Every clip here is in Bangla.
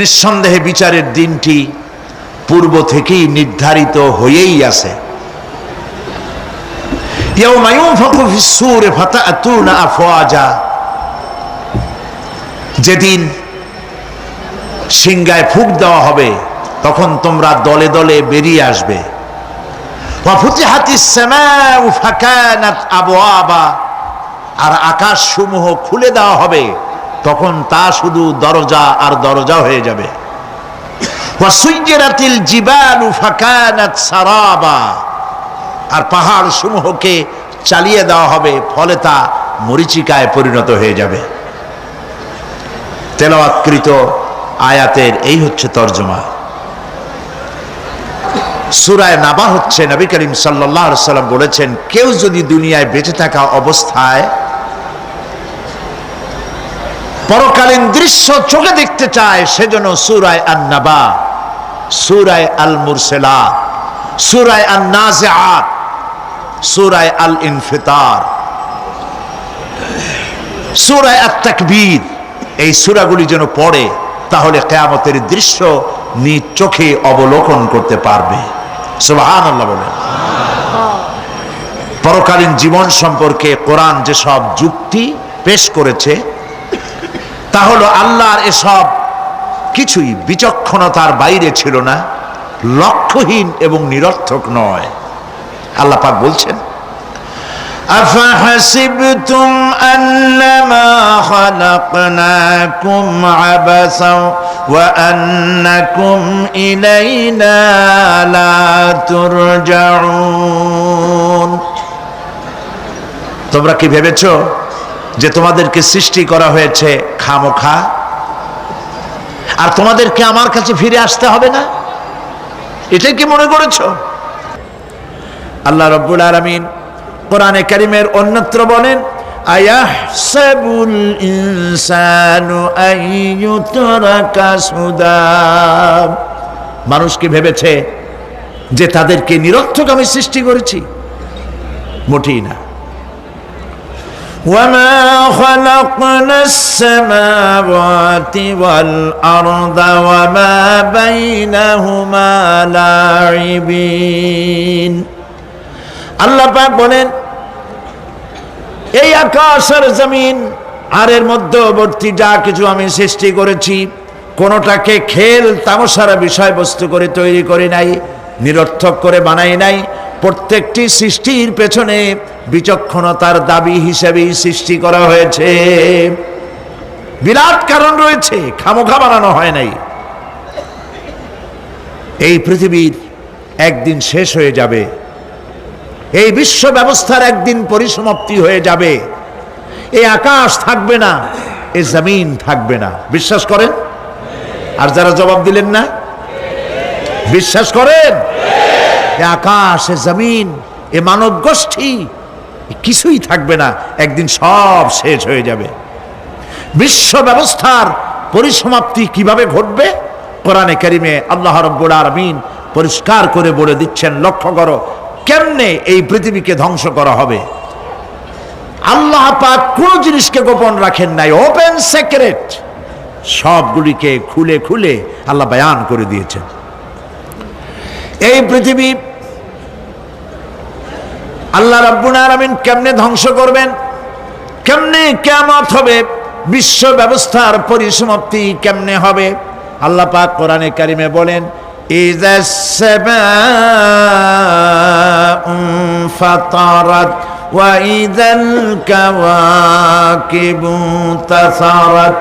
নিঃসন্দেহে বিচারের দিনটি পূর্ব থেকেই নির্ধারিত হয়েই আছে। ইয়াউমা ইউনফাখু ফিস-সূরি ফাতা'তুনা আফওয়াজা, যেদিন সিংহায় ফুঁক দেওয়া হবে তখন তোমরা দলে দলে বেরিয়ে আসবে। ওয়া ফুতিহাতিস সামাউ ফাকানাত আবওয়াবা, আর আকাশ সমূহ খুলে দেওয়া হবে তখন তা শুধু দরজা আর দরজা হয়ে যাবে। ওয়া সুয়্যিরাতিল জিবালু ফাকানাত সারাবা, আর পাহাড় সমূহকে চালিয়ে দেওয়া হবে ফলে তা মরীচিকায় পরিণত হয়ে যাবে। তেলাওয়াতকৃত আয়াতের এই হচ্ছে তরজমা। সূরা নাবা হচ্ছে, নবী করিম সাল্লাল্লাহু আলাইহি ওয়াসাল্লাম বলেছেন, কেউ যদি দুনিয়ায় বেঁচে থাকা অবস্থায় পরকালীন দৃশ্য চোখে দেখতে চায় সেজন্য সূরা আন-নাবা, সূরা আল-মুরসালাত, সূরা আন-নাজিআত, সূরা আল-ইনফিতার, সূরা আত-তাকবীর, এই সূরাগুলি যেন পড়ে, তাহলে কিয়ামতের দৃশ্য নিজ চোখে অবলোকন করতে পারবে। সুবহানাল্লাহ বলেন। পরকালীন জীবন সম্পর্কে কোরআন যেসব যুক্তি পেশ করেছে তা হলো আল্লাহর এসব কিছুই বিচক্ষণতার বাইরে ছিল না, লক্ষ্যহীন এবং নিরর্থক নয়। আল্লাহ পাক বলছেন, আফাহাসিবতুম আন্নামা খালাকনাকুম আবাসা ওয়া আন্নাকুম ইলাইনা লা তুরজাউন, তোমরা কি ভেবেছো যে তোমাদেরকে সৃষ্টি করা হয়েছে খামোখা আর তোমাদেরকে আমার কাছে ফিরে আসতে হবে না? এটাই কি মনে করেছো? আল্লাহ রাব্বুল আলামিন কোরআনে কারীমের অন্যত্র বলেন, আয়াহসাবুল ইনসানু আইয়ুতরাকা সুদা, মানুষ কি ভেবেছে যে তাদেরকে নিরর্থক আমি সৃষ্টি করেছি? মোটেই না। وَمَا خَلَقْنَا السَّمَاوَاتِ وَالْأَرْضَ وَمَا بَيْنَهُمَا لَاعِبِينَ, আল্লাহ পাক বলেন, এই আকাশ আর জমিন আর এর মধ্যবর্তী যা কিছু আমি সৃষ্টি করেছি কোনোটাকে খেল তামাশার বিষয়বস্তু করে তৈরি করে নাই, নিরর্থক করে বানাই নাই। প্রত্যেকটি সৃষ্টির পেছনে বিচক্ষণতার দাবি হিসেবেই সৃষ্টি করা হয়েছে। বিরাট কারণ রয়েছে, খামোখা বানানো হয় নাই। এই পৃথিবীর একদিন শেষ হয়ে যাবে, এই বিশ্ব ব্যবস্থার একদিন পরিসমাপ্তি হয়ে যাবে। এই আকাশ থাকবে না, এই জমিন থাকবে না। বিশ্বাস করেন? আর যারা জবাব দিলেন না, বিশ্বাস করেন? এ আকাশ, এ জমিন, এ মানব গোষ্ঠী কিছুই থাকবে না, একদিন সব শেষ হয়ে যাবে। বিশ্ব ব্যবস্থার পরিসমাপ্তি কিভাবে ঘটবে? কোরআনে কারীমে আল্লাহ রাব্বুল আলামিন পরিষ্কার করে বলে দিচ্ছেন। লক্ষ্য করো কেমনে এই পৃথিবীকে ধ্বংস করা হবে। আল্লাহ পাক কোন জিনিসকে গোপন রাখেন নাই, ওপেন সিক্রেট, সবগুলিকে খুলে খুলে আল্লাহ বয়ান করে দিয়েছেন। এই পৃথিবী আল্লাহ রাব্বুল আলামিন কেমনে ধ্বংস করবেন, কেমনে কিয়ামত হবে, বিশ্ব ব্যবস্থার পরিসমাপ্তি কেমনে হবে, আল্লাহ পাক কোরআনে কারীমে বলেন, ইযাস সামাউ ফাতারাত ওয়া ইযাল কাওয়াকিবু তাসারাত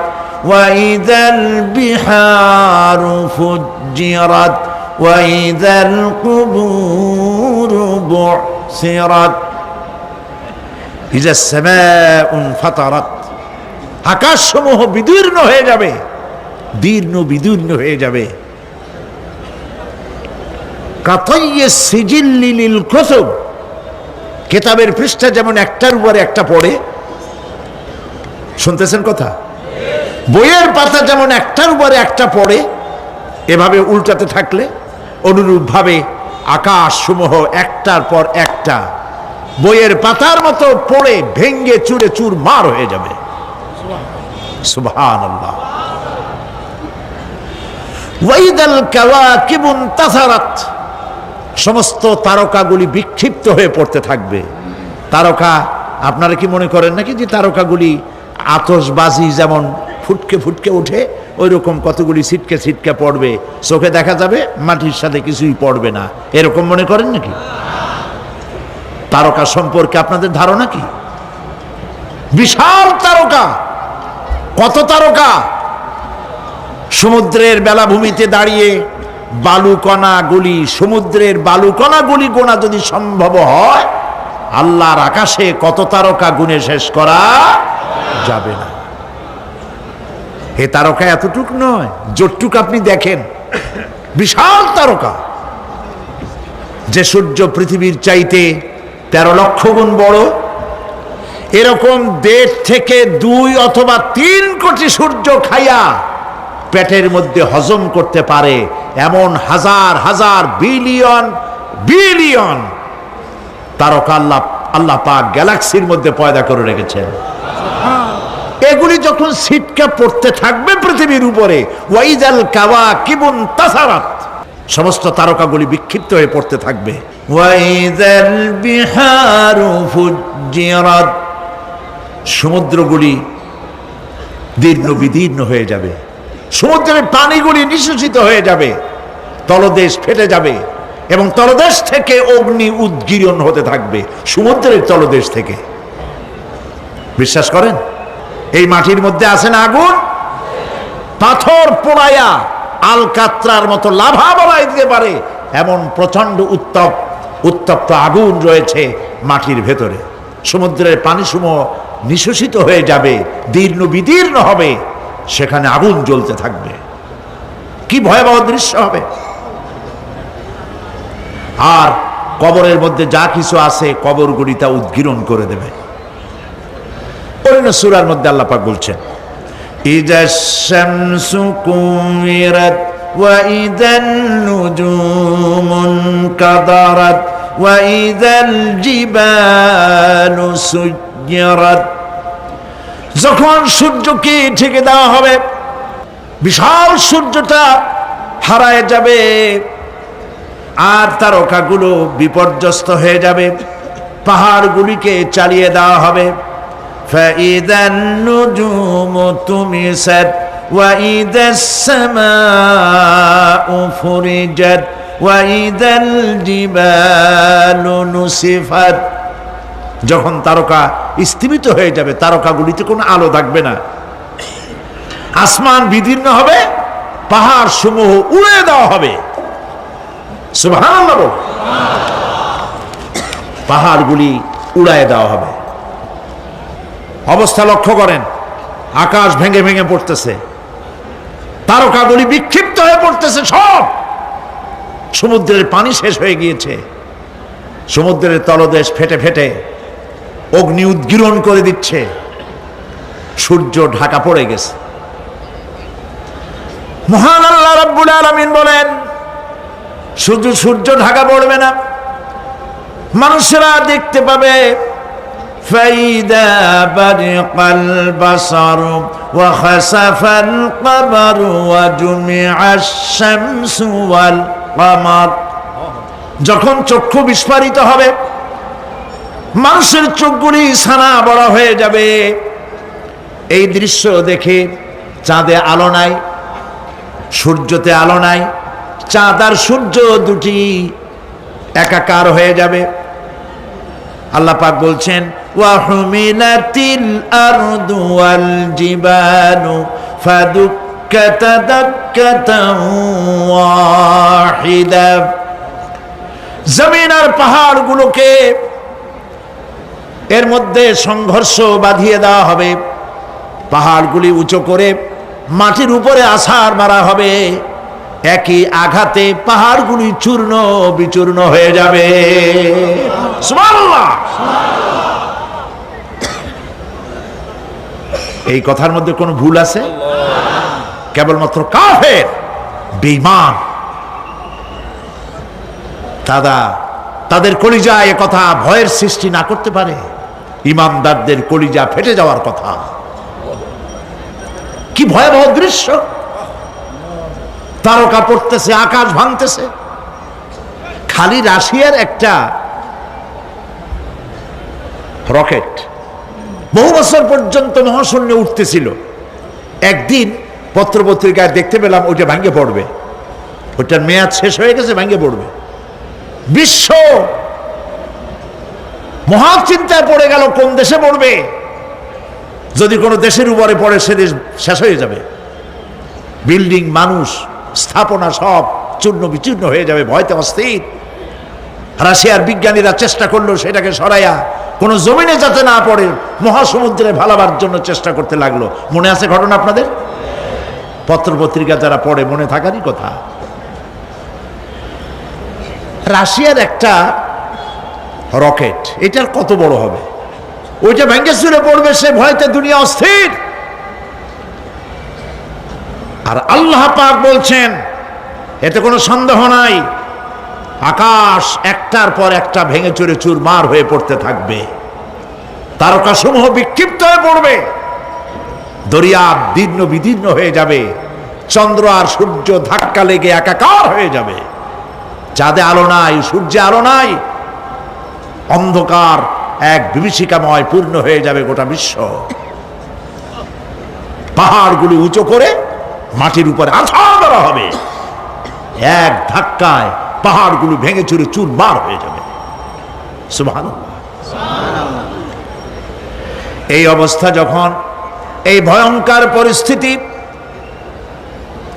ওয়া ইযাল বিহারু ফুজ্জিরাত ওয়া ইযাল কুবুরু বু'সিরাত। ইযাস সামাউ ফাতারাত, আকাশসমূহ বিদীর্ণ হয়ে যাবে, দীর্ণ বিদীর্ণ হয়ে যাবে। কাতাইয়িস সিজিল্লি লিল কুতুব, কিতাবের পৃষ্ঠা যেমন একটার উপরে একটা পড়ে, শুনতেছেন কথা? বইয়ের পাতা যেমন একটার উপরে একটা পড়ে, এভাবে উল্টাতে থাকলে অনুরূপভাবে আকাশ সমূহ একটার পর একটা বইয়ের পাতার মতো পড়ে ভেঙ্গে চুরে চুরমার হয়ে যাবে। সুবহানাল্লাহ। ওয়াইদাল কাওয়াকিবু ইনতাসারাত, সমস্ত তারকাগুলি বিক্ষিপ্ত হয়ে পড়তে থাকবে। তারকা, আপনারা কি মনে করেন নাকি যে তারকাগুলি আতশবাজি যেমন ফুটকে ফুটকে ওঠে ওই রকম কতগুলি ছিটকে ছিটকে পড়বে, চোখে দেখা যাবে, মাটির সাথে কিছুই পড়বে না, এরকম মনে করেন নাকি? তারকা সম্পর্কে আপনাদের ধারণা কি? বিশাল তারকা, কত তারকা! সমুদ্রের বেলাভূমিতে দাঁড়িয়ে বালুকণাগুলি, সমুদ্রের বালুকণাগুলি গোনা যদি সম্ভব হয়, আল্লাহর আকাশে কত তারকা গুণে শেষ করা যাবে না। এ তারকা এতটুক নয়, যতটুক আপনি দেখেন বিশাল তারকা। যে সূর্য পৃথিবীর চাইতে 13 লক্ষ গুণ বড়, এরকম 1.5 থেকে 2 অথবা 3 কোটি সূর্য খাইয়া পেটের মধ্যে হজম করতে পারে এমন হাজার হাজার বিলিয়ন বিলিয়ন তারকা আল্লাহ পাক গ্যালাক্সির মধ্যে পয়দা করে রেখেছেন। এগুলি যখন ছিটকে পড়তে থাকবে পৃথিবীর উপরে, ওয়াইদাল কাওয়াকিবু ইনতাসারাত, সমস্ত তারকাগুলি বিক্ষিপ্ত হয়ে পড়তে থাকবে। ওয়াইদাল বিহারু ফুজ্জিরাত, সমুদ্রগুলি দীর্ণ বিদীর্ণ হয়ে যাবে, সমুদ্রের পানিগুলি নিঃশেষিত হয়ে যাবে, তলদেশ ফেটে যাবে এবং তলদেশ থেকে অগ্নি উদ্গীরণ হতে থাকবে, সমুদ্রের তলদেশ থেকে। বিশ্বাস করেন? এই মাটির মধ্যে আছে না আগুন, পাথর পোড়াইয়া আলকাত্রার মতো লাভা বানাই দিতে পারে এমন প্রচন্ড উত্তপ্ত আগুন রয়েছে মাটির ভেতরে। সমুদ্রের পানিসমূহ নিঃশেষিত হয়ে যাবে, দীর্ণ বিদীর্ণ হবে, সেখানে আগুন জ্বলতে থাকবে। কি ভয়াবহ দৃশ্য হবে! আর কবরের মধ্যে যা কিছু আছে কবরগুলি তা উদ্গীরণ করে দেবে। অন্য সূরার মধ্যে আল্লাহ পাক বলছেন, ইযাশ শামসু কুমিরাত ওয়া ইযান নুজুমুন কাদারাত ওয়া ইযাল জিবালু সুজ্জিরাত, যখন সূর্যকে ঢেকে দেওয়া হবে, বিশাল সূর্যটা হারায় যাবে আর তারকাগুলো বিপর্যস্ত হয়ে যাবে, পাহাড়গুলিকে চালিয়ে দেওয়া হবে। ফাইদান নুজুমু তুমিসাত ওয়া ইদাস সামাউ ফুরিজাত ওয়া ইদাল জিবালু নুসিফাত, যখন তারকা স্থিমিত হয়ে যাবে, তারকাগুলিতে কোনো আলো থাকবে না, আসমান বিদীর্ণ হবে, পাহাড় সমূহ উড়ে দেওয়া হবে। সুবহানাল্লাহ, পাহাড়গুলি উড়ায় দেওয়া হবে। অবস্থা লক্ষ্য করেন, আকাশ ভেঙে ভেঙে পড়তেছে, তারকাগুলি বিক্ষিপ্ত হয়ে পড়তেছে, সব সমুদ্রের পানি শেষ হয়ে গিয়েছে, সমুদ্রের তলদেশ ফেটে ফেটে অগ্নি উদ্গীরণ করে দিচ্ছে, সূর্য ঢাকা পড়ে গেছে। মহান আল্লাহ রাব্বুল আলামিন বলেন, শুধু সূর্য ঢাকা পড়বে না, মানুষেরা দেখতে পাবে ফাইদা বারিকাল বাসারু ওয়া খাসাফাল কমারু ওয়া জুমিআশ শামসু ওয়াল কমার, যখন চক্ষু বিস্ফারিত হবে, মানুষের চোখগুলি ছানা বড় হয়ে যাবে। এই দৃশ্য দেখে চাঁদে আলো নাই, সূর্যতে আলো নাই, চাঁদ আর সূর্য দুটি একাকার হয়ে যাবে। আল্লাহ পাক বলছেন, ওয়া হুমিলাতিল আরদু ওয়াল জিবালু ফাদুক্কাতা দাক্কাতান ওয়াহিদা, জমিন আর পাহাড়গুলোকে এর মধ্যে সংঘর্ষ বাঁধিয়ে দেওয়া হবে, পাহাড়গুলি উঁচু করে মাটির উপরে আছাড় মারা হবে, একই আঘাতে পাহাড়গুলি চূর্ণ বিচূর্ণ হয়ে যাবে। সুবহানাল্লাহ! এই কথার মধ্যে কোনো ভুল আছে? কেবলমাত্র কাফের, বেঈমান তাদের কলিজা এ কথা ভয়ের সৃষ্টি না করতে পারে। ইমানদারদের কলিজা ফেটে যাওয়ার কথা। কি ভয়াবহ দৃশ্য! তারকা পড়তেছে, আকাশ ভাঙতেছে। খালি রাশিয়ার একটা রকেট বহু বছর পর্যন্ত মহাশূন্যে উঠতেছিল। একদিন পত্রপত্রিকায় দেখতে পেলাম ওইটা ভাঙে পড়বে, ওইটার মেয়াদ শেষ হয়ে গেছে, ভাঙে পড়বে। বিশ্ব মহাচিন্তায় পড়ে গেল কোন দেশে পড়বে। যদি কোনো দেশের উপরে পড়ে সে দেশ শেষ হয়ে যাবে, বিল্ডিং, মানুষ, স্থাপনা সব চূর্ণ বিচূর্ণ হয়ে যাবে, ভয়তে অস্থির। রাশিয়ার বিজ্ঞানীরা চেষ্টা করলো সেটাকে সরাইয়া কোনো জমিনে যাতে না পড়ে মহাসমুদ্রে ভালাবার জন্য চেষ্টা করতে লাগলো। মনে আছে ঘটনা আপনাদের? পত্রপত্রিকা যারা পড়ে মনে থাকারই কথা। রাশিয়ার একটা রকেট, এটার কত বড় হবে, ওইটা ভেঙে চুরে পড়বে, সে ভয়তে দুনিয়া অস্থির। আর আল্লাহ পাক বলছেন, এতে কোনো সন্দেহ নাই, আকাশ একটার পর একটা ভেঙে চুরে চুরমার হয়ে পড়তে থাকবে, তারকাসমূহ বিক্ষিপ্ত হয়ে পড়বে, দরিয়া দীর্ণ বিদীর্ণ হয়ে যাবে, চন্দ্র আর সূর্য ধাক্কা লেগে একাকার হয়ে যাবে, চাঁদে আলো নাই, সূর্যে আলো নাই, অন্ধকার এক বিভীষিকাময় পূর্ণ হয়ে যাবে গোটা বিশ্ব। পাহাড়গুলি উঁচু করে মাটির উপরে আছাড় করা হবে, এক ধাক্কায় পাহাড়গুলো ভেঙে চুরে চুরমার হয়ে যাবে। সুবহানাল্লাহ। এই অবস্থা যখন, এই ভয়ঙ্কর পরিস্থিতি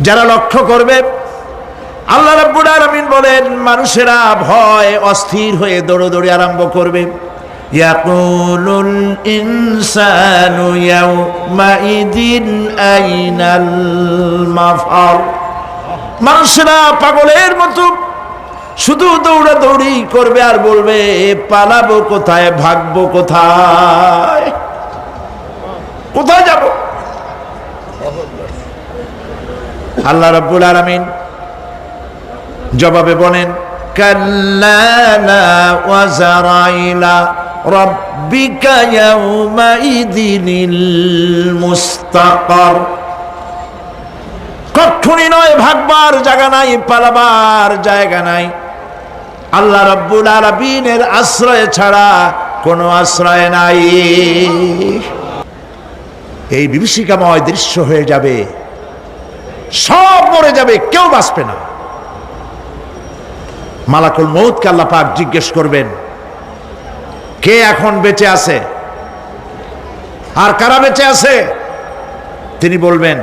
যারা লক্ষ্য করবে, আল্লাহ রাব্বুল আলামিন বলেন মানুষেরা ভয় অস্থির হয়ে দৌড়াদৌড়ি আরম্ভ করবে। ইয়াকুলুল ইনসানু ইয়াউমাইদিন আইনাল মাফার। মানুষেরা পাগলের মতো শুধু দৌড়াদৌড়ি করবে আর বলবে পালাবো কোথায়, ভাগবো কোথায়, কোথায় যাব? আল্লাহ রাব্বুল আলামিন জবাবে বলেন কাল্লা লা ওয়াজারাইলা রাব্বিকা ইয়াউমাইদিনিল মুস্তাকার। কখনই নয়, ভাগবার জায়গা নাই, পালাবার জায়গা নাই। আল্লাহ রাব্বুল আলামিনের আশ্রয় ছাড়া কোনো আশ্রয় নাই। এই বিভীষিকাময় দৃশ্য হয়ে যাবে, সব মরে যাবে, কেউ বাঁচবে না। মালাকুল মউতকে আল্লাহ পাক জিজ্ঞেস করবেন কে এখন বেঁচে আছে আর কারা বেঁচে আছে। তিনি বলবেন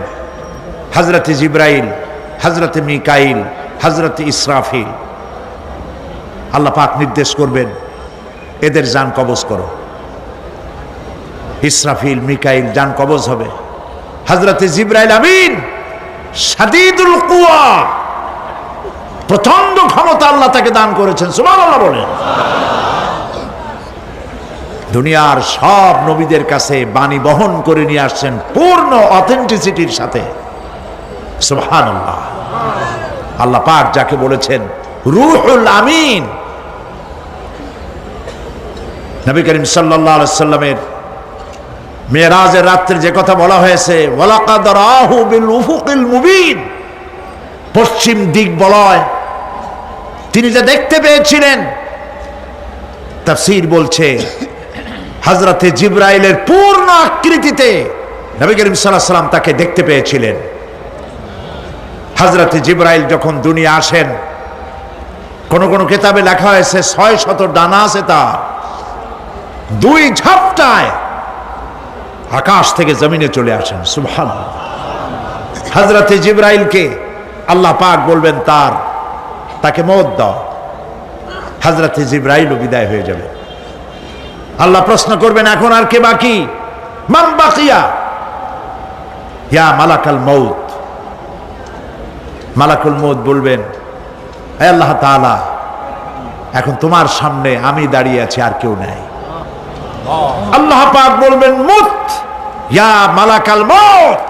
হযরতে জিবরাইল, হযরতে মিকাইল, হযরতে ইসরাফিল। আল্লাহ পাক নির্দেশ করবেন এদের জান কবজ করো। ইসরাফিল, মিকাইল জান কবজ হবে। হযরতে জিবরাইল আমিন শাদীদুল কুওয়া, প্রচন্ড ক্ষমতা আল্লাহ তাকে দান করেছেন। সুবহানাল্লাহ বলেন। দুনিয়ার সব নবীদের কাছে বাণী বহন করে নিয়ে আসছেন পূর্ণ অথেন্টিসিটির সাথে। সুবহানাল্লাহ। আল্লাহ পাক যাকে বলেছেন রূহুল আমিন। নবী করিম সাল্লাল্লাহু আলাইহি সাল্লামের মেরাজের রাত্রে যে কথা বলা হয়েছে ওয়ালাকাদ রাহু বিল উফুকিল মুবিন, পশ্চিম দিক বলয় তিনি যা দেখতে পেয়েছিলেন, তাফসীর বলছে হযরতে জিবরাইলের পূর্ণ আকৃতিতে নবী করিম সাল্লাল্লাহু আলাইহি সাল্লাম তাকে দেখতে পেয়েছিলেন। হযরতে জিবরাইল যখন দুনিয়া আসেন, কোন কোন কিতাবে লেখা হয়েছে 600 ডানা আছে তার, দুই ঝাপটায় আকাশ থেকে জমিনে চলে আসেন। সুবহানাল্লাহ। হযরতে জিবরাইলকে আল্লাহ পাক বলবেন তাকে মওত দাও। হযরতে জিবরাইলও বিদায় হয়ে যাবে। আল্লাহ প্রশ্ন করবেন এখন আর কে বাকি? মান বাকিয়া ইয়া মালাকাল মউত। মালাকুল মউত বলবেন হে আল্লাহ তাআলা, এখন তোমার সামনে আমি দাঁড়িয়ে আছি, আর কেউ নাই। আল্লাহ পাক বলবেন মুত ইয়া মালাকাল মউত।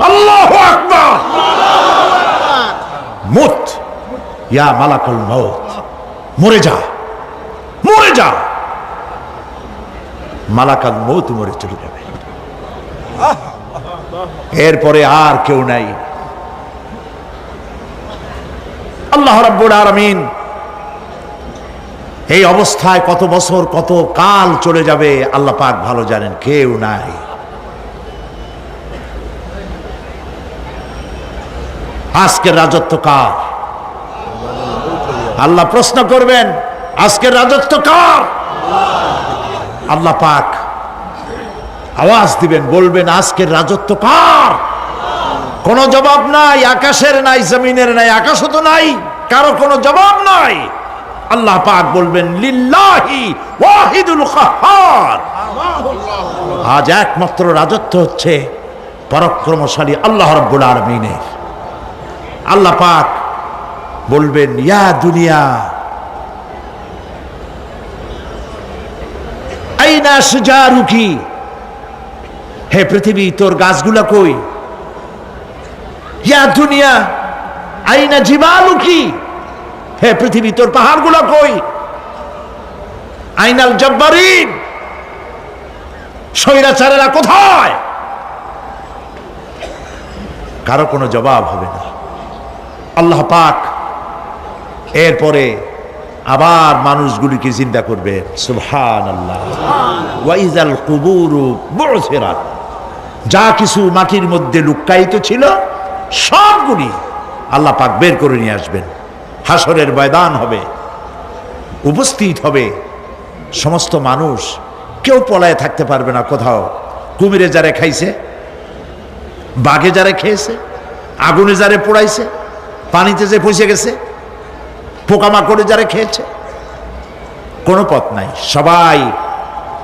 আল্লাহু আকবার। মুত ইয়া মালাকুল মউত, মরে যা, মরে যা। মালাকাল মউত মরে চলে যাবে। এরপরে আর কেউ নাই। আল্লাহ রাব্বুল আলামিন এই অবস্থায় কত বছর কত কাল চলে যাবে আল্লাহ পাক ভালো জানেন, কেউ নাই। আজকের রাজত্ব কার? আল্লাহ প্রশ্ন করবেন, আজকের রাজত্ব কার? আল্লাহ পাক আওয়াজ দিবেন, বলবেন আজকের রাজত্ব কার? কোনো জবাব নাই, আকাশের নাই, জমিনের নাই, আকাশও তো নাই, কারো কোনো জবাব নাই। আল্লাহ পাক বলবেন লিল্লাহি ওয়াহিদুল কাহ্হার। আজ একমাত্র রাজত্ব হচ্ছে পরাক্রমশালী আল্লাহ রাব্বুল আলামিনের। আল্লাহ পাক বলবেন ইয়া দুনিয়া আইনা শুজারুকি, হে পৃথিবী তোর গাছগুলা কই? ইয়া দুনিয়া আইনা জিবালুকি, হে পৃথিবী তোর পাহাড়গুলা কই? আইনাল জব্বারিন, স্বৈরাচারেরা কোথায়? কারো কোনো জবাব হবে না। আল্লাহ পাক এরপরে আবার মানুষগুলিকে জিন্দা করবেন। সুবহানাল্লাহ। ওয়া ইযাল কুবুরু বু'সিরাত, যা কিছু মাটির মধ্যে লুক্কায়িত ছিল সবগুলি আল্লাহ পাক বের করে নিয়ে আসবেন। হাসরের ময়দান হবে, উপস্থিত হবে সমস্ত মানুষ, কেউ পলায়ে থাকতে পারবে না কোথাও। কুমিরে যারে খাইছে, বাঘে যারে খেয়েছে, আগুনে যারে পোড়াইছে, পানিতে যে পচে গেছে, পোকামাকড়ে যারা খেয়েছে, কোনো পথ নাই। সবাই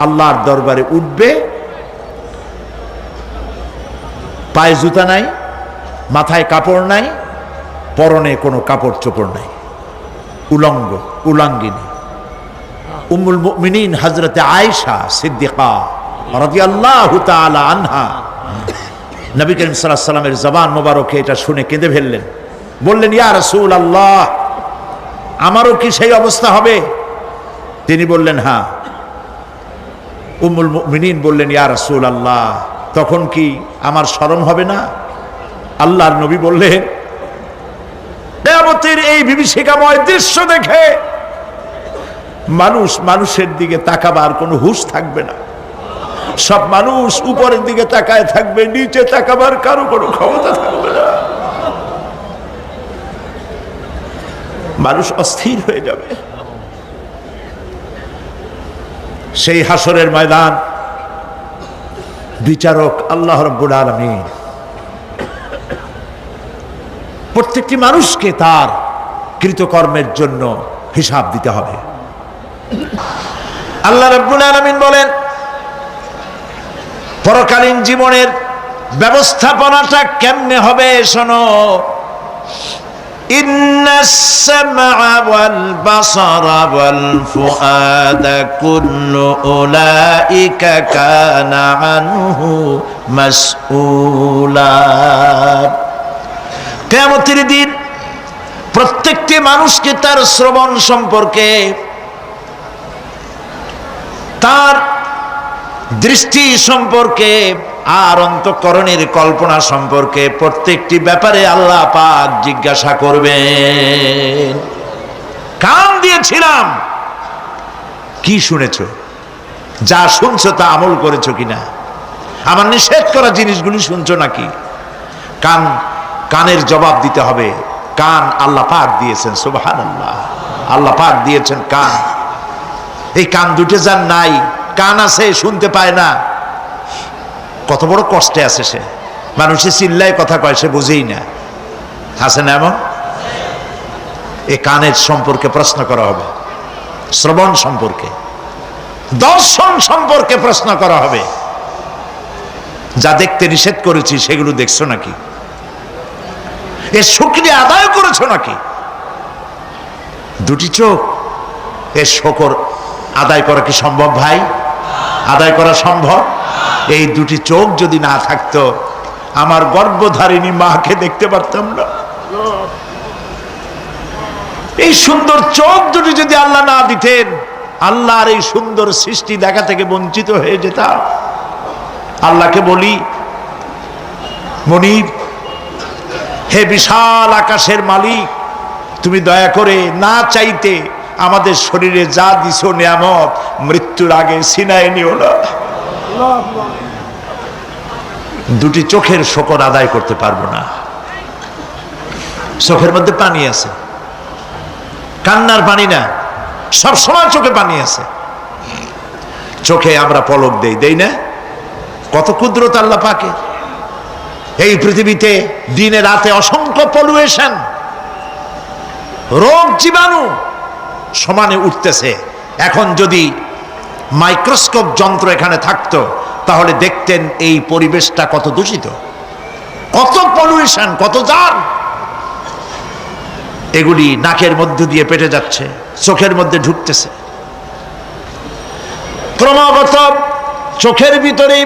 আল্লাহর দরবারে উঠবে, পায়ে জুতা নাই, মাথায় কাপড় নাই, পরনে কোনো কাপড় চোপড় নাই, উলঙ্গ উলাঙ্গিনী। উম্মুল মুমিনিন হযরতে আয়েশা সিদ্দিকা রাদিয়াল্লাহু তাআলা আনহা, নবী করিম সাল্লাল্লাহু আলাইহি ওয়াসাল্লামের জবান মোবারকে এটা শুনে কেঁদে ফেললেন। বললেন ইয়া রাসূলুল্লাহ, আমারও কি সেই অবস্থা হবে? তিনি বললেন হ্যাঁ। উম্মুল মুমিনিন বললেন ইয়া রাসূলুল্লাহ, তখন কি আমার শরম হবে না? আল্লাহর নবী বললেন কিয়ামতের এই বিভীষিকাময় দৃশ্য দেখে মানুষ মানুষের দিকে তাকাবার কোনো হুঁশ থাকবে না। সব মানুষ উপরের দিকে তাকায় থাকবে, নিচে তাকাবার কারো কোনো ক্ষমতা থাকবে না। মানুষ অস্থির হয়ে যাবে। সেই হাসরের ময়দান, বিচারক আল্লাহ রাব্বুল আলামিন প্রত্যেকটি মানুষকে তার কৃতকর্মের জন্য হিসাব দিতে হবে। আল্লাহ রাব্বুল আলামিন বলেন পরকালীন জীবনের ব্যবস্থাপনাটা কেমনে হবে শোনো। ইন্নাস সামআ ওয়াল বাসারা ওয়াল ফুআদা কুল্লু উলাইকা কানা আনহু মাসউলা। কিয়ামতের দিন প্রত্যেকটি মানুষকে তার শ্রবণ সম্পর্কে, তার দৃষ্টি সম্পর্কে, আর অন্তঃকরণের কল্পনা সম্পর্কে প্রত্যেকটি ব্যাপারে আল্লাহ পাক জিজ্ঞাসা করবেন। কান দিয়েছিলাম, কি শুনেছ? যা শুনছো তা আমল করেছো কিনা? আমার নিষেধ করা জিনিসগুলি শুনছো নাকি? কানের জবাব দিতে হবে। কান আল্লাহ পাক দিয়েছেন, সুবহানাল্লাহ। আল্লাহ পাক দিয়েছেন কান। এই কান দুটো যার নাই, কান আছে শুনতে পায় না, কত বড় কষ্টে আছে সে। মানুষে চিল্লায় কথা কয়, সে বুঝেই না। আছে না এমন? এই কানের সম্পর্কে প্রশ্ন করা হবে, শ্রবণ সম্পর্কে, দর্শন সম্পর্কে প্রশ্ন করা হবে। যা দেখতে নিষেধ করেছি সেগুলো দেখছো নাকি? এর শুকরিয়া আদায় করেছো নাকি? দুটি চোখ, এর শুকর আদায় করা কি সম্ভব ভাই? আদায় করা সম্ভব? এই দুটি চোখ যদি না থাকতো আমার গর্ভধারিণী মাকে দেখতে পারতাম না। এই সুন্দর চোখ দুটি যদি আল্লাহ না দিতেন, আল্লাহর এই সুন্দর সৃষ্টি দেখা থেকে বঞ্চিত হয়ে যেতাম। আল্লাহকে বলি মনিব, হে বিশাল আকাশের মালিক, তুমি দয়া করে না চাইতে আমাদের শরীরে যা দিছো নিয়ামত মৃত্যুর আগে ছিনায় নিও না। দুটি চোখের শকর আদায় করতে পারবো না। চোখের মধ্যে পানি আছে, কান্নার পানি না, সবসময় চোখে পানি আছে। চোখে আমরা পলক দেই না? কত কুদরত আল্লাহ পাকে। এই পৃথিবীতে দিনে রাতে অসংখ্য পলুয়েশন, রোগ জীবাণু সমানে উঠতেছে। এখন যদি মাইক্রোস্কোপ যন্ত্র এখানে থাকতো তাহলে দেখতেন এই পরিবেশটা কত দূষিত, কত পলুয়েশন, কত জার। এগুলি নাকের মধ্য দিয়ে পেটে যাচ্ছে, চোখের মধ্যে ঢুকতেছে, ক্রমাগত চোখের ভিতরে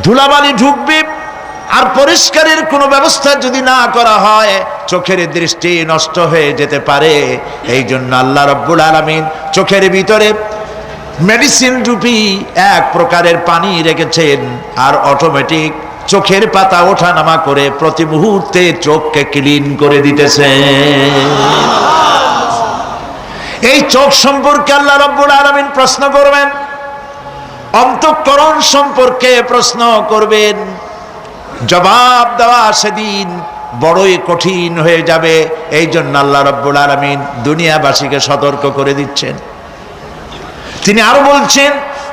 ধুলাবালি ঢুকবে। আর পরিষ্কারের কোনো ব্যবস্থা যদি না করা হয় চোখের দৃষ্টি নষ্ট হয়ে যেতে পারে। এই জন্য আল্লাহ রাব্বুল আলামিন চোখের ভিতরে মেডিসিন রূপী এক প্রকারের পানি রেখেছেন, আর অটোমেটিক চোখের পাতা ওঠানামা করে প্রতি মুহূর্তে চোখকে ক্লিন করে দিতেছে। এই চোখ সম্পর্কে আল্লাহ রাব্বুল আলামিন প্রশ্ন করবেন, অন্তঃকরণ সম্পর্কে প্রশ্ন করবেন। জবাব দেওয়া সেদিন বড়ই কঠিন হয়ে যাবে। এই জন্য আল্লাহ রাব্বুল আলামিন দুনিয়াবাসীকে সতর্ক করে দিচ্ছেন। তিনি আরো বলছেন,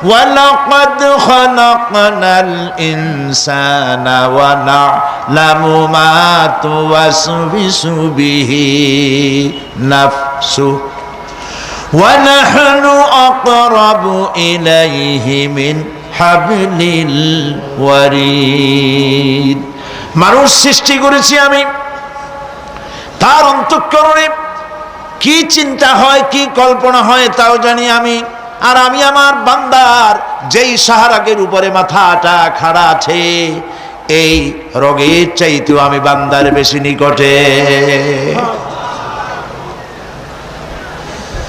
ওয়ালাকাদ খালাকনাল ইনসানা ওয়া না'লামু মা তুওয়াসবিসু বিহি নাফসু ওয়া নাহনু আকরাবু ইলাইহি মিন হাবলিল ওয়ারিদ। মানুষ সৃষ্টি করেছি আমি, তার অন্তঃকরণে কি চিন্তা হয়, কি কল্পনা হয় তাও জানি আমি। আর আমি আমার বান্দার যেই সাহারাগের উপরে মাথাটা খাড়া আছে এই রোগের চাইতেও আমি বান্দার বেশি নিকটে।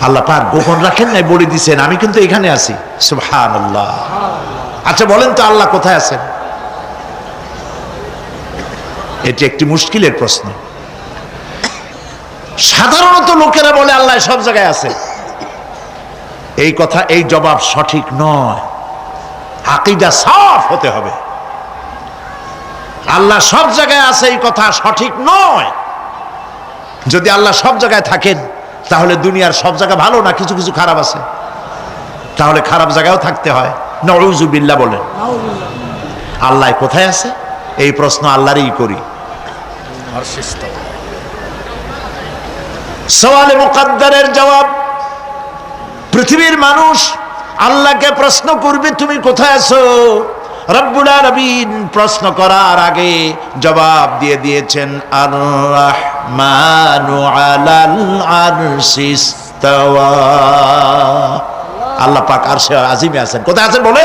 আল্লাহ পাক গোপন রাখেন নাই, বলে দিছেন আমি কিন্তু এখানে আছি। সুবহানাল্লাহ। আচ্ছা বলেন তো আল্লাহ কোথায় আছেন? এটি একটি মুশকিলের প্রশ্ন। সাধারণত লোকেরা বলে আল্লাহ সব জায়গায় আছে। এই কথা, এই জবাব সঠিক নয়। আকীদা সাফ হতে হবে। আল্লাহ সব জায়গায় আছে এই কথা সঠিক নয়। যদি আল্লাহ সব জায়গায় থাকেন তাহলে দুনিয়ার সব জায়গা ভালো না, কিছু কিছু খারাপ আছে। তাহলে খারাপ জায়গায়ও থাকতে হয়। নাউযুবিল্লাহ বলেন। আল্লাহ কোথায় আছে এই প্রশ্ন আল্লাহরই করি। সওয়ালে মুকদ্দারের জবাব, পৃথিবীর মানুষ আল্লাহকে প্রশ্ন করবে তুমি কোথায় আছো। রব্বুল আলামিন প্রশ্ন করার আগে জবাব দিয়ে দিয়েছেন, আর রাহমানু আলাল আরশি ইস্তাওয়া। আল্লাহ পাক আরশে আজিমে আছেন। কোথায় আছেন বলে?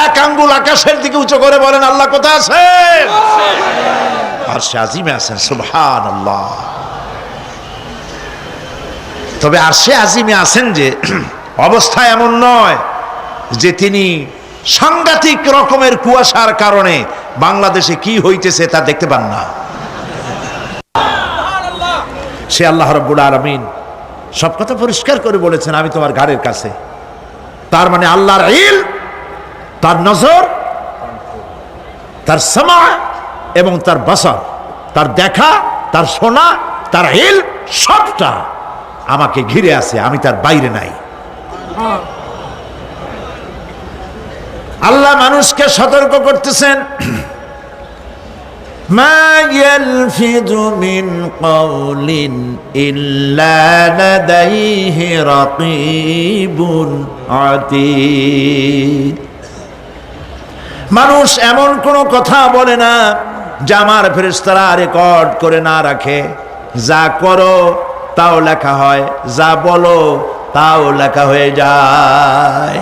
এক আঙ্গুল আকাশের দিকে উঁচু করে বলেন আল্লাহ কোথায় আছেন? আরশে আজিমে আছেন। সুবহানাল্লাহ। তবে আরশে আজিমে আছেন যে অবস্থা এমন নয় যে তিনি সাংঘাতিক রকমের কুয়াশার কারণে বাংলাদেশে কি হইতেছে তা দেখতে পান না। সে আল্লাহ রাব্বুল আলামিন সব কথা পরিষ্কার করে বলেছেন আমি তোমার ঘাড়ের কাছে। তার মানে আল্লাহর ইলম, তার নজর, তার সামা এবং তার বসর, তার দেখা, তার শোনা, তার ইলম সবটা আমাকে ঘিরে আছে, আমি তার বাইরে নাই। আল্লাহ মানুষকে সতর্ক করতেছেন, মা ইয়ালফিযু মিন কাওলিন ইল্লা লাদাইহি রাকীবুন আতীদ। মানুষ এমন কোনো কথা বলে না যা আমার ফেরেশতারা রেকর্ড করে না রাখে। যা করো তাও লেখা হয়, যা বলো তাও লেখা হয়ে যায়।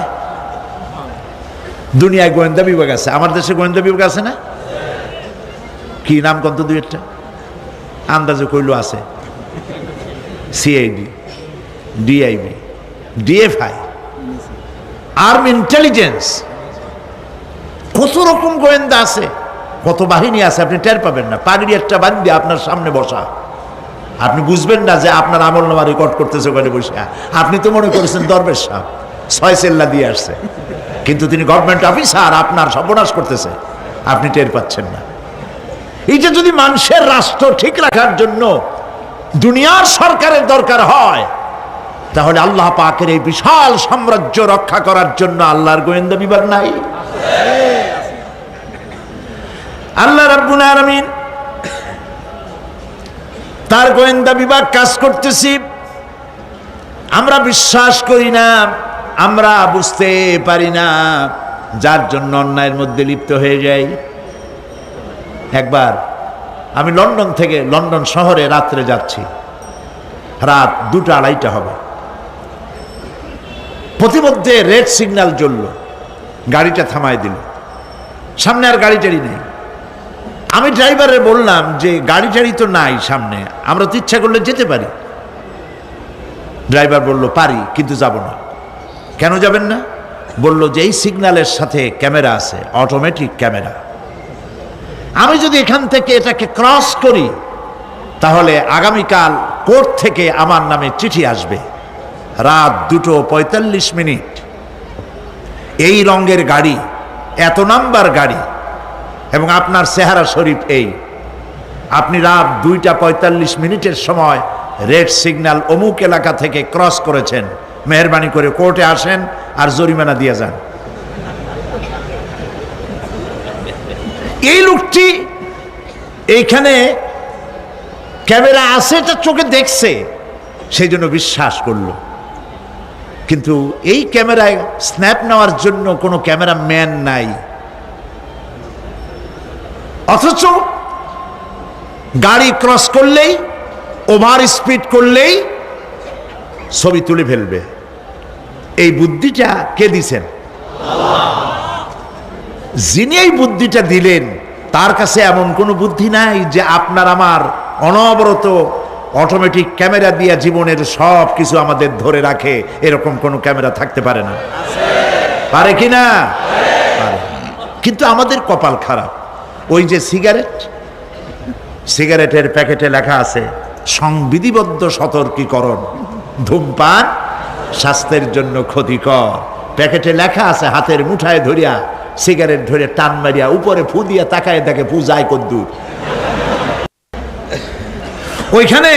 দুনিয়ায় গোয়েন্দা বিভাগ আছে, আমার দেশে গোয়েন্দা বিভাগ আছে না? কি নাম কত দুই একটা আন্দাজে কইলো আছে। CID, DIB, DFI, army intelligence, কত রকম গোয়েন্দা আছে। কত বাহিনী আছে আপনি টের পাবেন না। পাগড়ি একটা বান্ধি আপনার সামনে বসা, আপনি বুঝবেন না যে আপনার আমল নামা রেকর্ড করতেছে ওখানে বসে। আপনি তো মনে করেছেন দরবেশ সাহেব 6 চেল্লা দিয়ে আসছে, কিন্তু তিনি গভর্নমেন্ট অফিসার, আপনার সর্বনাশ করতেছে, আপনি টের পাচ্ছেন না। এই যে যদি মানুষের রাষ্ট্র ঠিক রাখার জন্য দুনিয়ার সরকারের দরকার হয়, তাহলে আল্লাহ পাকের এই বিশাল সাম্রাজ্য রক্ষা করার জন্য আল্লাহর গোয়েন্দা বিভাগ নাই? আল্লাহ রাব্বুল আলামিন তার গোয়েন্দা বিভাগ কাজ করতেছি। আমরা বিশ্বাস করি না, আমরা বুঝতে পারি না, যার জন্য অন্যায়ের মধ্যে লিপ্ত হয়ে যাই। একবার আমি লন্ডন শহরে রাত্রে যাচ্ছি, রাত 2টা-2:30 হবে। প্রতিমধ্যে রেড সিগন্যাল জ্বলল, গাড়িটা থামায় দিল, সামনে আর গাড়ি টাড়ি নেই। আমি ড্রাইভারে বললাম যে গাড়ি টাড়ি তো নাই সামনে, আমরা তো ইচ্ছা করলে যেতে পারি। ড্রাইভার বলল পারি, কিন্তু যাব না। কেন যাবেন না? বলল যে এই সিগন্যালের সাথে ক্যামেরা আছে, অটোমেটিক ক্যামেরা। আমি যদি এখান থেকে এটাকে ক্রস করি, তাহলে আগামীকাল কোর্ট থেকে আমার নামে চিঠি আসবে। রাত 2:45, এই রঙের গাড়ি, এত নাম্বার গাড়ি, এবং আপনার চেহারা শরীফ এই, আপনি রাত 2:45 সময় রেড সিগন্যাল অমুক এলাকা থেকে ক্রস করেছেন, মেহরবানি করে কোর্টে আসেন আর জরিমানা দিয়ে যান। এই লোকটি এইখানে ক্যামেরা আছে, এটা চোখে দেখছে, সেই জন্য বিশ্বাস করলো। কিন্তু এই ক্যামেরায় স্ন্যাপ নেওয়ার জন্য কোনো ক্যামেরাম্যান নাই, অথচ গাড়ি ক্রস করলেই, ওভার স্পিড করলেই ছবি তুলে ফেলবে। এই বুদ্ধিটা কে দিছেন? যিনি এই বুদ্ধিটা দিলেন, তার কাছে এমন কোনো বুদ্ধি নাই যে আপনার আমার অনবরত অটোমেটিক ক্যামেরা দিয়ে জীবনের সব কিছু আমাদের ধরে রাখে, এরকম কোনো ক্যামেরা থাকতে পারে না। পারে কি না? পারে। কিন্তু আমাদের কপাল খারাপ। ওই যে সিগারেটের প্যাকেটে লেখা আছে সংবিধিবদ্ধ সতর্কীকরণ, ধূমপান স্বাস্থ্যের জন্য ক্ষতিকর। প্যাকেটে লেখা আছে, হাতের মুঠায় ধরিয়া সিগারেট ধরে টান মারিয়া উপরে ফু দিয়া তাকায় দেখে ফু যায় কদ্দূর। ওইখানে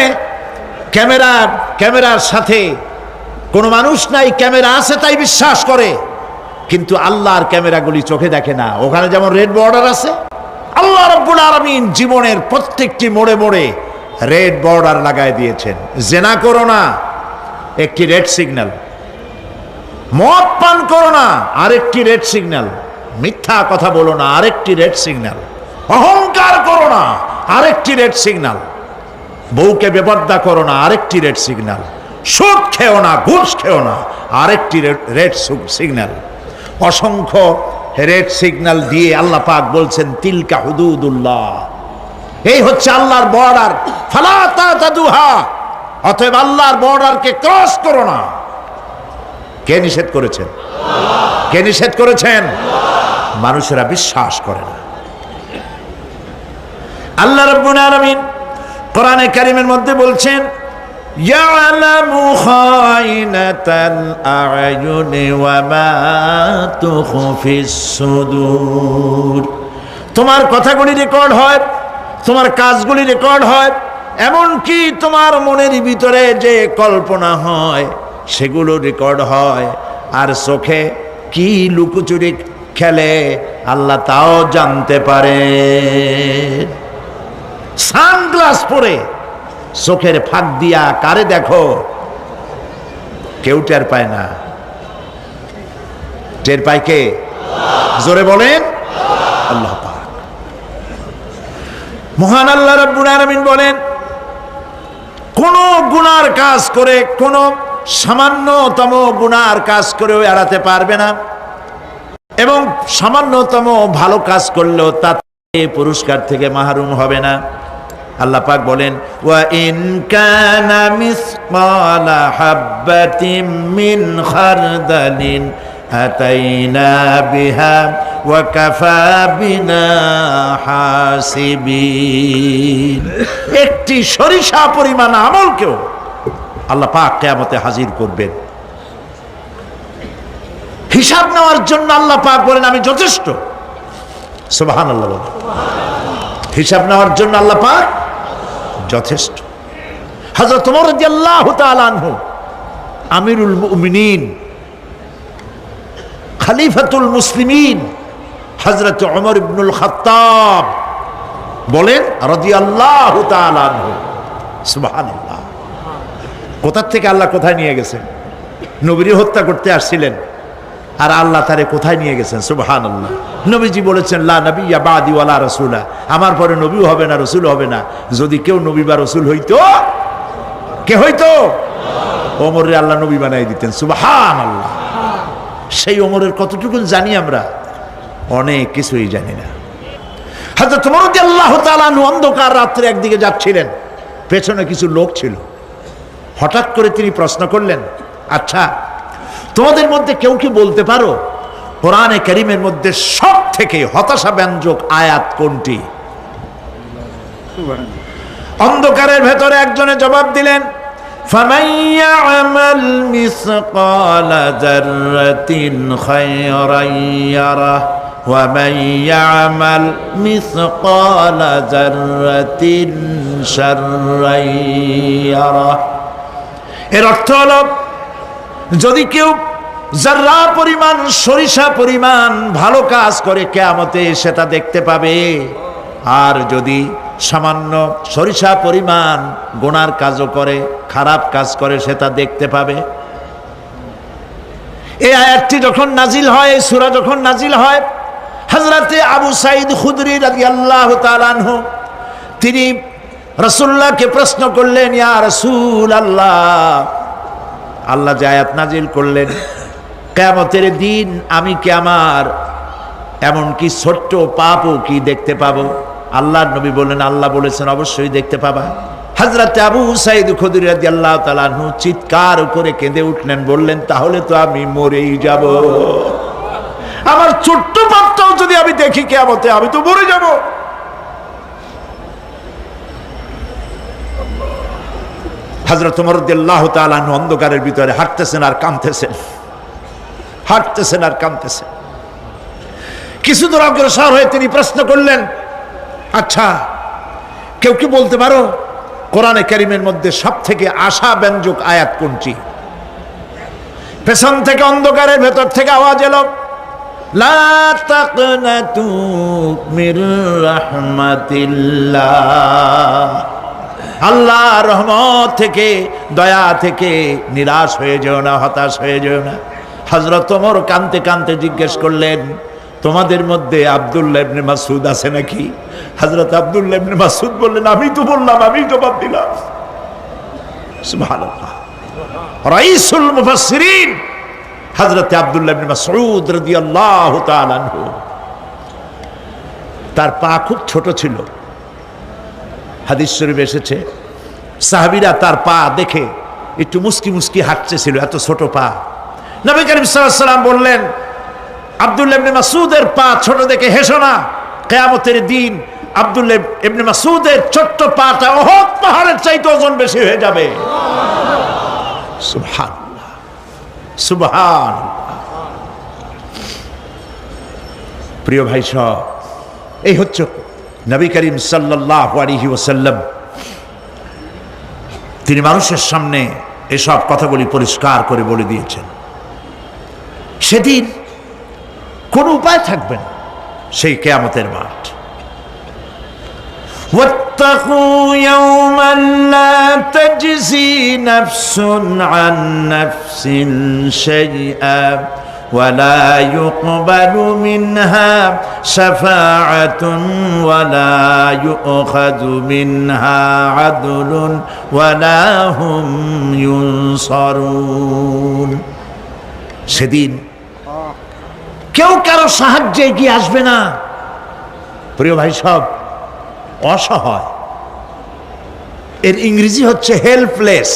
ক্যামেরার সাথে কোনো মানুষ নাই, ক্যামেরা আছে তাই বিশ্বাস করে, কিন্তু আল্লাহর ক্যামেরাগুলি চোখে দেখে না। ওখানে যেমন রেড বর্ডার আছে, আল্লাহ রাব্বুল আলামিন জীবনের প্রত্যেকটি মোড়ে মোড়ে রেড বর্ডার লাগায় দিয়েছেন। জেনা করো না, একটি রেড সিগন্যাল। মদ পান করো না, আরেকটি রেড সিগন্যাল। মিথ্যা কথা বলো না, আরেকটি রেড সিগন্যাল। অহংকার করো না, আরেকটি রেড সিগন্যাল। বউকে বেপর্দা করো না, আরেকটি রেড সিগন্যাল। সুদ খেও না, ঘুষ খেও না, আরেকটি রেড সিগন্যাল। অসংখ্য রেড সিগন্যাল দিয়ে আল্লাহ পাক বলছেন তিলকা হুদুদুল্লাহ, এই হচ্ছে আল্লাহর বর্ডার, ফালা তাতাদুহা, অতএব আল্লাহর বর্ডারকে ক্রস করো না। কে নিষেধ করেছেন? কে নিষেধ করেছেন? মানুষেরা বিশ্বাস করে না। আল্লাহ রাব্বুল আলামিন কোরআনে কারীমের মধ্যে বলছেন ইয়ালামু খায়িনাতাল আ'য়ুনি ওয়া মা তুখফিস সুদূর। তোমার কথাগুলি রেকর্ড হয়, তোমার কাজগুলি রেকর্ড হয়, এমনকি তোমার মনের ভিতরে যে কল্পনা হয় সেগুলো রেকর্ড হয়। আর চোখে কি লুকোচুরি খেলে আল্লাহ তাও জানতে পারে। সানগ্লাস পরে চোখের ফাঁক দিয়া কারে দেখো, কেউ টের পায় না। টের পায় কে? জোরে বলেন আল্লাহ পাক। মহান আল্লাহ রাব্বুল আলামিন বলেন, কোন গুনার কাজ করে, কোন সামান্যতম গুনার কাজ করেও এড়াতে পারবে না, এবং সামান্যতম ভালো কাজ করলেও তাতে পুরস্কার থেকে মাহরুম হবে না। আল্লাহ পাক বলেন ওয়া ইন কানা মিসকালা হাববাতিন মিন খারদালিন আতাইনা বিহা ওয়া কাফা বিনা হাসিবিন। একটি সরিষা পরিমাণ আমলকেও আল্লাহ পাক কিয়ামতে হাজির করবেন। হিসাব নেওয়ার জন্য আল্লাহ পাক বলেন আমি যথেষ্ট। সুবহানাল্লাহ বলেন। হিসাব নেওয়ার জন্য আল্লাহ পাক যথেষ্ট। হযরত ওমর রাদিয়াল্লাহু তাআলা আনহু আমিরুল মুমিনিন খলিফাতুল মুসলিমিন হযরত ওমর ইবনুল খাত্তাব বলেন রাদিয়াল্লাহু তাআলা আনহু, সুবহানাল্লাহ। কোথা থেকে আল্লাহ কোথায় নিয়ে গেছেন? নবীকে হত্যা করতে আসছিলেন, আর আল্লাহ তারে কোথায় নিয়ে গেছেন? সুবহানাল্লাহ। নবীজি বলেছেন লা নবিয়্যা বাদি ওয়ালা রাসূলা, আমার পরে নবীও হবে না, রাসূল হবে না। যদি কেউ নবী বা রাসূল হইতো, কে হইতো? ওমরে আল্লাহ নবী বানাই দিতেন। সুবহানাল্লাহ। সেই ওমরের কতটুকু জানি আমরা? অনেক কিছুই জানি না। হযরত ওমর রাদিয়াল্লাহু তাআলা অন্ধকার রাত্রে একদিকে যাচ্ছিলেন, পেছনে কিছু লোক ছিল। হঠাৎ করে তিনি প্রশ্ন করলেন, আচ্ছা তোমাদের মধ্যে কেউ কি বলতে পারো কোরআনে কারীমের মধ্যে সব থেকে হতাশাব্যঞ্জক আয়াত কোনটি? অন্ধকারের ভেতরে একজনে জবাব দিলেন, ফামান ইয়ামাল মিসকালা যাররাতিন খায়রান ইয়ারাহ ওয়া মান ইয়ামাল মিসকালা যাররাতিন শাররান ইয়ারাহ। এর অর্থ হলো যদি কেউ যারা পরিমাণ সরিষা পরিমাণ ভালো কাজ করে কিয়ামতে সেটা দেখতে পাবে, আর যদি সামান্য সরিষা পরিমাণ গুনার কাজও করে, খারাপ কাজ করে, সেটা দেখতে পাবে। এই আয়াতটি যখন নাজিল হয়, এই সূরা যখন নাজিল হয়, হযরতে আবু সাঈদ খুদরি রাদিয়াল্লাহু তাআলা আনহু তিনি রাসূলুল্লাহকে প্রশ্ন করলেন, ইয়া রাসূলুল্লাহ, আল্লাহ যে আয়াত নাজিল করলেন কিয়ামতের দিন আমি কি আমার এমনকি ছোট্ট পাপও কি দেখতে পাবো? আল্লাহর নবী বললেন, আল্লাহ বলেছেন অবশ্যই দেখতে পাবা। হযরত আবু সাঈদ খুদরি রাদিয়াল্লাহু তাআলা আনহু চিৎকার করে কেঁদে উঠলেন, বললেন তাহলে তো আমি মরেই যাব। আমার ছোট্ট পাপটাও যদি আমি দেখি কিয়ামতে, আমি তো মরে যাব। হযরত ওমর রাদিয়াল্লাহু তাআলা আনহু অন্ধকারের ভিতরে হাঁটতেছেন আর কাঁদতেছেন, হাঁটতেছেন আর কাঁদতেছেন। কিছু দূর অগ্রসর হয়ে তিনি প্রশ্ন করলেন, আচ্ছা কেউ কি বলতে পারো কোরআনে কারীমের মধ্যে সব থেকে আশাব্যঞ্জক আয়াত কোনটি? পেছন থেকে অন্ধকারের ভেতর থেকে আওয়াজ এলো, লা তাকনাতু মির রাহমাতিল্লাহ, আল্লাহর রহমত থেকে, দয়া থেকে নিরাশ হয়ে যেও না, হতাশ হয়ে যেও না। হযরত ওমর কাঁদতে কাঁদতে জিজ্ঞেস করলেন, তোমাদের মধ্যে আব্দুল্লাহ ইবনে মাসউদ আছে নাকি? হযরত আব্দুল্লাহ ইবনে মাসউদ বললেন, আমি তো বললাম, আমি জবাব দিলাম। সুবহানাল্লাহ। রাইসুল মুফাসসিরিন হযরত আব্দুল্লাহ ইবনে মাসউদ রাদিয়াল্লাহু তাআলা আনহু, তার পা খুব ছোট ছিল। হাদিস শরীফে এসেছে সাহাবীরা তার পা দেখে একটু মুস্কি মুস্কি হাঁটতেছিল, এত ছোট পা। নবী করিম সাল্লাল্লাহু আলাইহি ওয়াসাল্লাম বললেন, আব্দুল্লাহ ইবনে মাসউদের পা ছোট দেখে হেসো না, কিয়ামতের দিন আব্দুল্লাহ ইবনে মাসউদের ছোট্ট পাটা উহুদ পাহাড়ের চাইতে ওজন বেশি হয়ে যাবে। সুবহানাল্লাহ, সুবহানাল্লাহ। প্রিয় ভাই সব, এই হচ্ছে নবী করিম সাল্লাল্লাহু আলাইহি ওয়াসাল্লাম। তিনি মানুষের সামনে এসব কথাগুলি পরিষ্কার করে বলে দিয়েছেন। সেদিন কোন উপায় থাকবে না, সেই কিয়ামতের মাঠ। واتقوا يوما لا تجزي نفس عن نفس شيئا ولا يقبل منها شفاعة ولا يؤخذ منها عدل ولا هم ينصرون। সেদিন কেউ কারো সাহায্যে এগিয়ে আসবে না। প্রিয় ভাই সব, অসহায়, এর ইংরেজি হচ্ছে হেল্পলেস।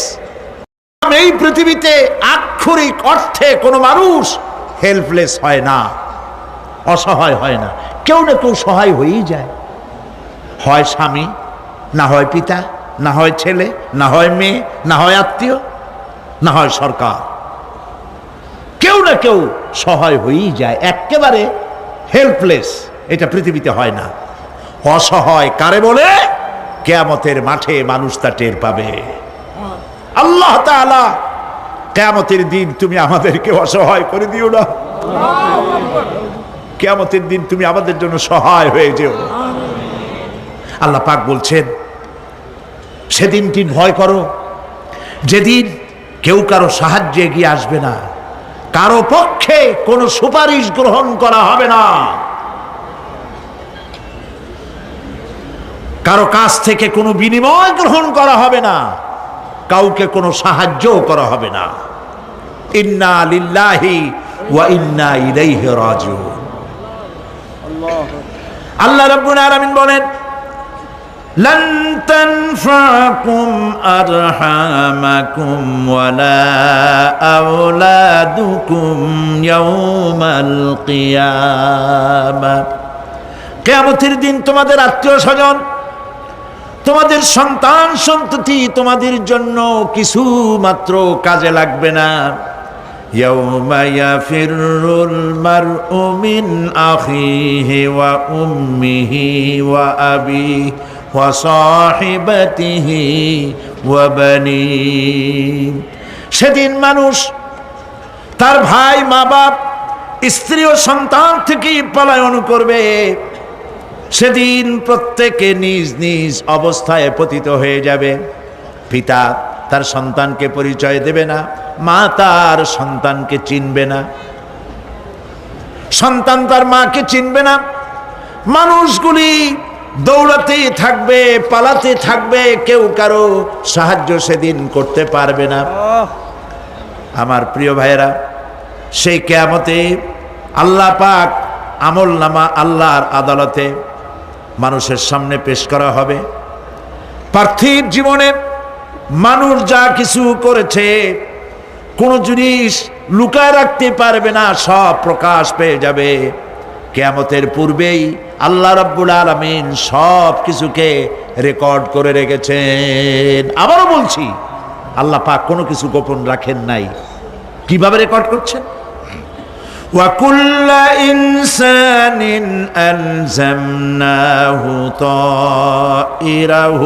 এই পৃথিবীতে আক্ষরিক অর্থে কোনো মানুষ হেল্পলেস হয় না, অসহায় হয় না। কেউ না কেউ সহায় হয়েই যায়, হয় স্বামী, না হয় পিতা, না হয় ছেলে, না হয় মেয়ে, না হয় আত্মীয়, না হয় সরকার। কেউ না কেউ সহায় হয়েই যায়। একেবারে হেল্পলেস এটা পৃথিবীতে হয় না। অসহায় কারে বলে? কিয়ামতের মাঠে মানুষ তা টের পাবে। আল্লাহ তাআলা কিয়ামতের দিন তুমি আমাদেরকে অসহায় করে দিও না। কিয়ামতের দিন তুমি আমাদের জন্য সহায় হয়ে যেও। আল্লাহ পাক বলছেন, সেদিনটি ভয় করো যেদিন কেউ কারো সাহায্যে এগিয়ে আসবে না, কারো পক্ষে কোনো সুপারিশ গ্রহণ করা হবে না, কারো কাছ থেকে কোনো বিনিময় গ্রহণ করা হবে না, কাউকে কোনো সাহায্যও করা হবে না। ইন্না লিল্লাহি ওয়া ইন্না ইলাইহি রাজিউন। আল্লাহ রাব্বুল আলামিন বলেন, লান তানফাকুম আরহামাকুম ওয়ালা আওলাদুকুম ইয়াউমাল কিয়ামা। কিয়ামতের দিন তোমাদের আত্মীয় স্বজন, তোমাদের সন্তান সন্ততি তোমাদের জন্য কিছু মাত্র কাজে লাগবে না। ইয়াউমা ইয়াফিরুল মারউ মিন আখিহি ওয়া উম্মিহি ওয়া আবিহি ওয়া সাহিবাতিহি ওয়া বানিহি। সেদিন মানুষ তার ভাই, মা বাপ, স্ত্রী ও সন্তান থেকে পলায়ন করবে। সেদিন প্রত্যেকে নিজ নিজ অবস্থায় পতিত হয়ে যাবে। পিতা তার সন্তানকে পরিচয় দেবে না, মা তার সন্তানকে চিনবে না, সন্তান তার মাকে চিনবে না। মানুষগুলি দৌড়াতে থাকবে, পালাতে থাকবে, কেউ কারো সাহায্য সেদিন করতে পারবে না। আমার প্রিয় ভাইয়েরা, সেই কিয়ামতে আল্লাহ পাক আমল নামা আল্লাহর আদালতে মানুষের সামনে পেশ করা হবে। পার্থিব জীবনে মানুষ যা কিছু করেছে কোনো জিনিস লুকায় রাখতে পারবে না, সব প্রকাশ পেয়ে যাবে। কিয়ামতের পূর্বেই আল্লাহ রাব্বুল আলামিন সব কিছুকে রেকর্ড করে রেখেছেন। আবারও বলছি, আল্লাহ পাক কোনো কিছু গোপন রাখেন নাই। কিভাবে রেকর্ড করছেন? وَكُلَّ إِنسَانٍ أَلْزَمْنَاهُ طَائِرَهُ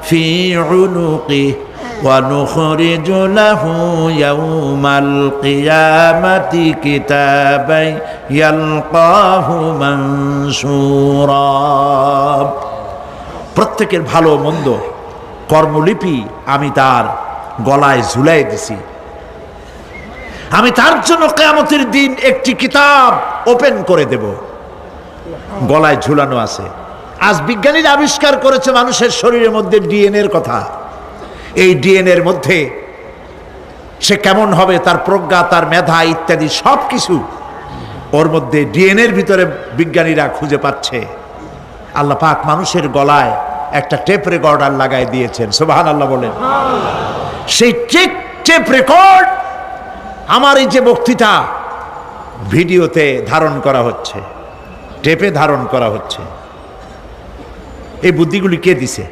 فِي عُنُقِهِ وَنُخْرِجُ لَهُ يَوْمَ الْقِيَامَةِ كِتَابًا يَلْقَاهُ مَنشُورًا। প্রত্যেকের ভালো মন্দ কর্মলিপি আমি তার গলায় ঝুলাই দিছি। আমি তার জন্য কিয়ামতের দিন একটি কিতাব ওপেন করে দেব, গলায় ঝুলানো আছে। আজ বিজ্ঞানীরা আবিষ্কার করেছে মানুষের শরীরের মধ্যে ডিএনএর কথা। এই ডিএনএর মধ্যে সে কেমন হবে, তার প্রজ্ঞা, তার মেধা ইত্যাদি সব কিছু ওর মধ্যে ডিএনএর ভিতরে বিজ্ঞানীরা খুঁজে পাচ্ছে। আল্লাহ পাক মানুষের গলায় একটা টেপ রেকর্ডার লাগাই দিয়েছেন। সুবহানাল্লাহ বলেন। সেই টেপ রেকর্ড আমার এই যে বক্তৃতা ভিডিওতে ধারণ করা হচ্ছে, টেপে ধারণ করা হচ্ছে। এই বুদ্ধিগুলি কে দিছে?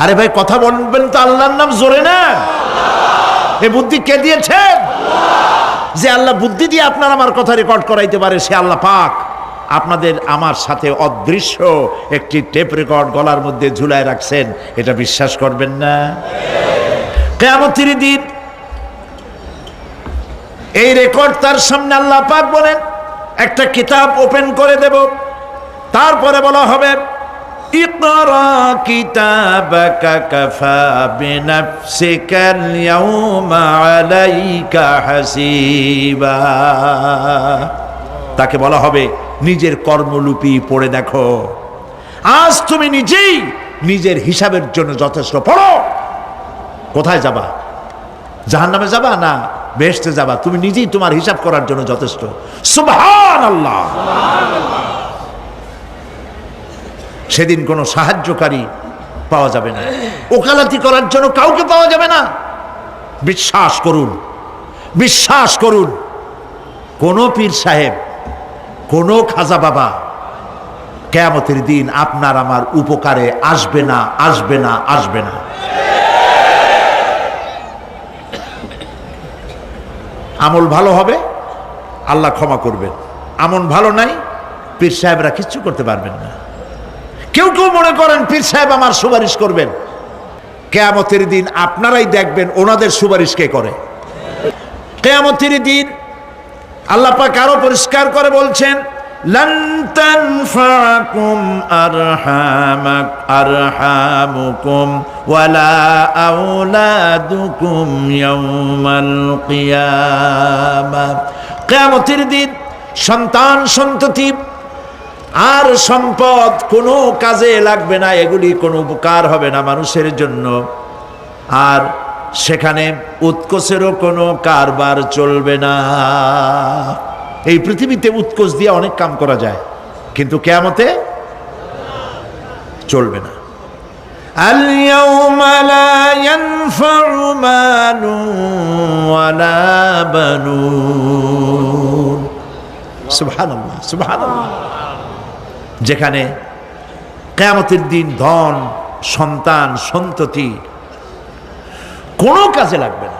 আরে ভাই কথা বলবেন তো আল্লাহর নাম জোরে না। এই বুদ্ধি কে দিয়েছেন? যে আল্লাহ বুদ্ধি দিয়ে আপনার আমার কথা রেকর্ড করাইতে পারে, সে আল্লাহ পাক আপনাদের আমার সাথে অদৃশ্য একটি টেপ রেকর্ড গলার মধ্যে ঝুলায় রাখছেন। এটা বিশ্বাস করবেন না? কিয়ামতের দিন এই রেকর্ড তার সামনে আল্লাহ পাক বলেন একটা কিতাব ওপেন করে দেব। তারপরে বলা হবে, ইকরা কিতাবাকা কাফা বিনাফসিকাল ইয়াউমা আলাইকা হাসিবা। তাকে বলা হবে, নিজের কর্মলিপি পড়ে দেখো। আজ তুমি নিজেই নিজের হিসাবের জন্য যথেষ্ট। পড়ো। কোথায় যাবা? জাহান্নামে যাবা না বেহেশতে যাবা? তুমি নিজেই তোমার হিসাব করার জন্য যথেষ্ট। সুবহানাল্লাহ। সেদিন কোনো সাহায্যকারী পাওয়া যাবে না, ওকালতি করার জন্য কাউকে পাওয়া যাবে না। বিশ্বাস করুন, বিশ্বাস করুন, কোনো পীর সাহেব, কোনো খাজা বাবা কিয়ামতের দিন আপনার আমার উপকারে আসবে না, আসবে না, আসবে না। আমল ভালো হবে, আল্লাহ ক্ষমা করবেন। আমল ভালো নাই, পীর সাহেবরা কিচ্ছু করতে পারবেন না। কেউ কেউ মনে করেন পীর সাহেব আমার সুপারিশ করবেন। কিয়ামতের দিন আপনারাই দেখবেন ওনাদের সুপারিশ কে করে। কিয়ামতের দিন আল্লাহ পাক আরো পরিষ্কার করে বলছেন, লান তানফাকুম আরহামুকুম ওয়ালা আওলাদুকুম ইয়াউমাল কিয়ামাহ। কিয়ামতের দিন সন্তান সন্ততি আর সম্পদ কোনো কাজে লাগবে না, এগুলি কোনো উপকার হবে না মানুষের জন্য। আর সেখানে উৎকোচেরও কোনো কারবার চলবে না। এই পৃথিবীতে উৎকোচ দিয়ে অনেক কাম করা যায়, কিন্তু কিয়ামতে চলবে না। আল ইয়াউমা লা ইয়ানফাউ মালুন ওয়ালা বানুন। সুবহানাল্লাহ, সুবহানাল্লাহ। যেখানে কিয়ামতের দিন ধন, সন্তান, সন্ততি কোনো কাজে লাগবে না।